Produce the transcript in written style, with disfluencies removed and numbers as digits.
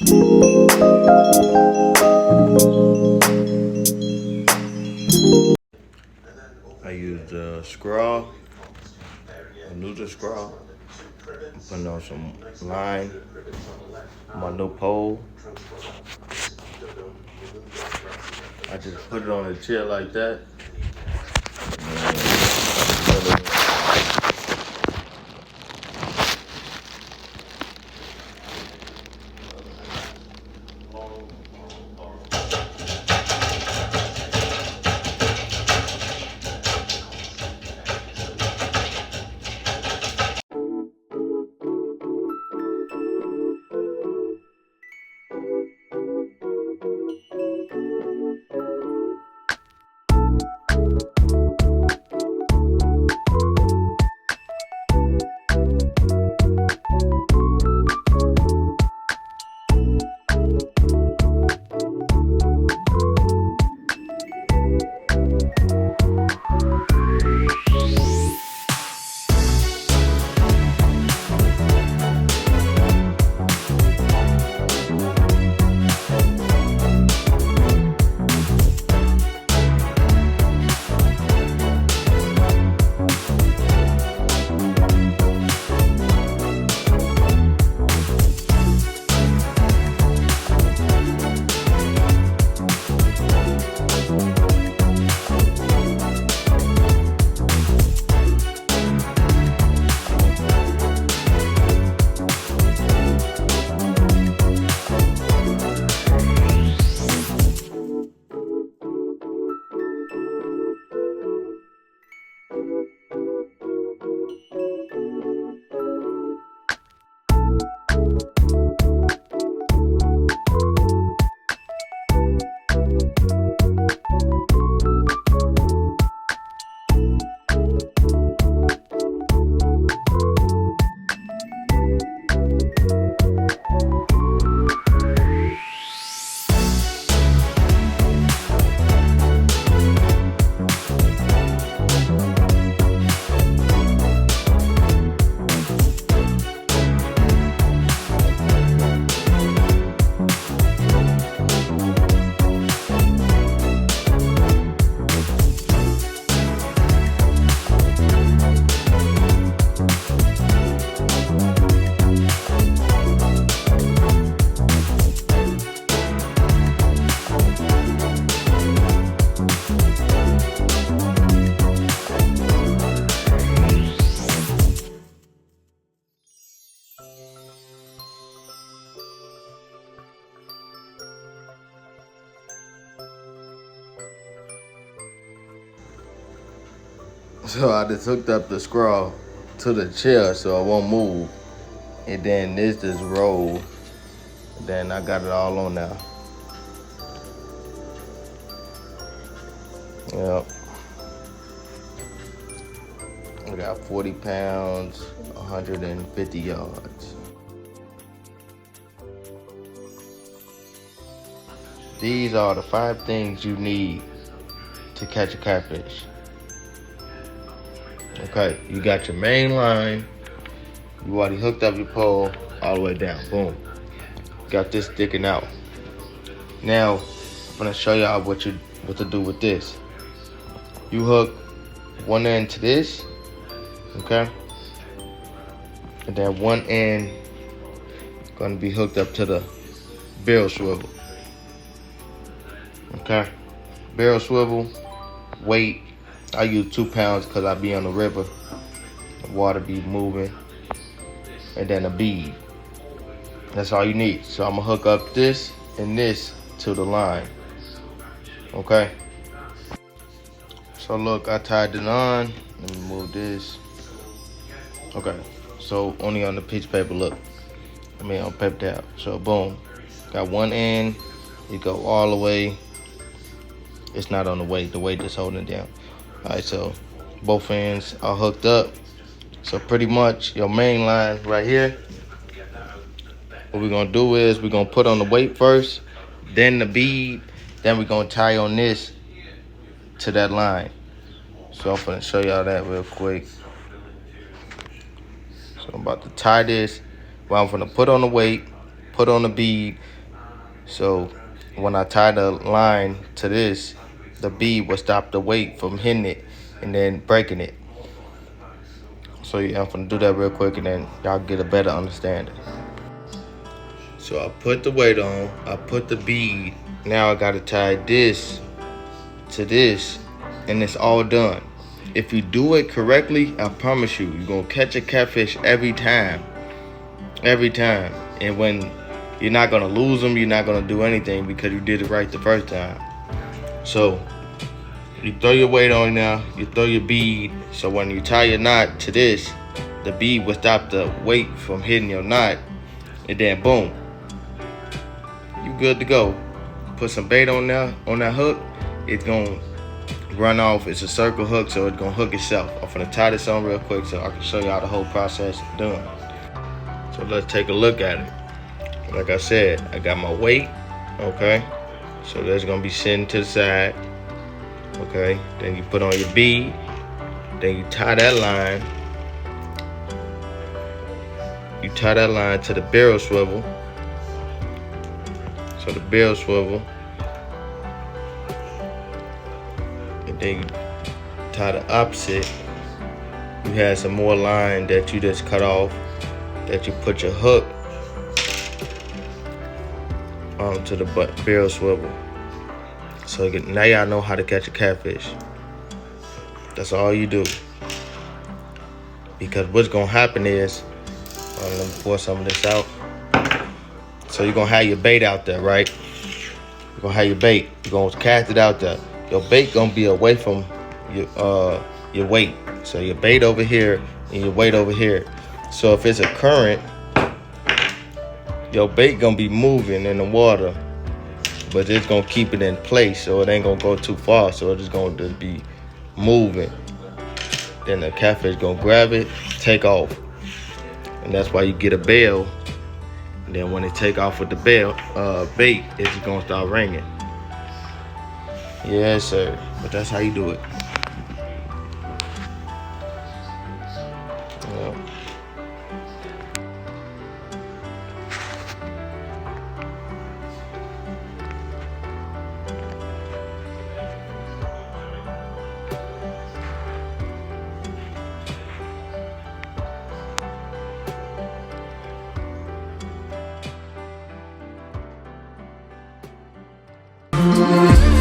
I used a scrawl, a neutral scrawl. I'm putting on some line on my new pole. I just put it on a chair like that. So I just hooked up the scroll to the chair so it won't move. And then this just roll. Then I got it all on now. Yep. I got 40 pounds, 150 yards. These are the 5 things you need to catch a catfish. Okay, you got your main line. You already hooked up your pole all the way down. Boom. Got this sticking out. Now, I'm gonna show y'all what to do with this. You hook one end to this, okay? And then one end gonna be hooked up to the barrel swivel. Okay? Barrel swivel, weight. I use 2 pounds because I be on the river. The water be moving. And then a bead. That's all you need. So I'm gonna hook up this and this to the line. Okay? So look, I tied it on. Let me move this. Okay. So only on the piece of paper, look. I mean on paper towel. So boom. Got one end. It go all the way. It's not on the weight. The weight just holding it down. Alright, so both ends are hooked up. So pretty much your main line right here. What we're gonna do is we're gonna put on the weight first, then the bead, then we're gonna tie on this to that line. So I'm gonna show y'all that real quick. So I'm about to tie this. Well, I'm gonna put on the weight, put on the bead. So when I tie the line to this, the bead will stop the weight from hitting it and then breaking it. So yeah, I'm gonna do that real quick and then y'all get a better understanding. So I put the weight on, I put the bead. Now I gotta tie this to this, and it's all done. If you do it correctly, I promise you, you're gonna catch a catfish every time. Every time. And when you're not gonna lose them, you're not gonna do anything because you did it right the first time. So you throw your weight on now, you throw your bead. So when you tie your knot to this, the bead will stop the weight from hitting your knot, and then boom, you good to go. Put some bait on there, on that hook, it's gonna run off. It's a circle hook, so it's gonna hook itself. I'm gonna tie this on real quick so I can show y'all the whole process done. So let's take a look at it. Like I said, I got my weight, okay? So that's gonna be sitting to the side, okay? Then you put on your bead, then you tie that line. You tie that line to the barrel swivel. So the barrel swivel, and then you tie the opposite. You had some more line that you just cut off, that you put your hook onto the barrel swivel. So now y'all know how to catch a catfish. That's all you do. Because what's gonna happen is, let me pour some of this out. So you're gonna have your bait out there, right? You're gonna have your bait. You're gonna cast it out there. Your bait gonna be away from your weight. So your bait over here and your weight over here. So if it's a current, your bait gonna be moving in the water, but it's gonna keep it in place, so it ain't gonna go too far. So it's gonna just be moving. Then the catfish gonna grab it, take off, and that's why you get a bell. And then when they take off with the bait, it's gonna start ringing. Yes, sir. But that's how you do it. Yeah.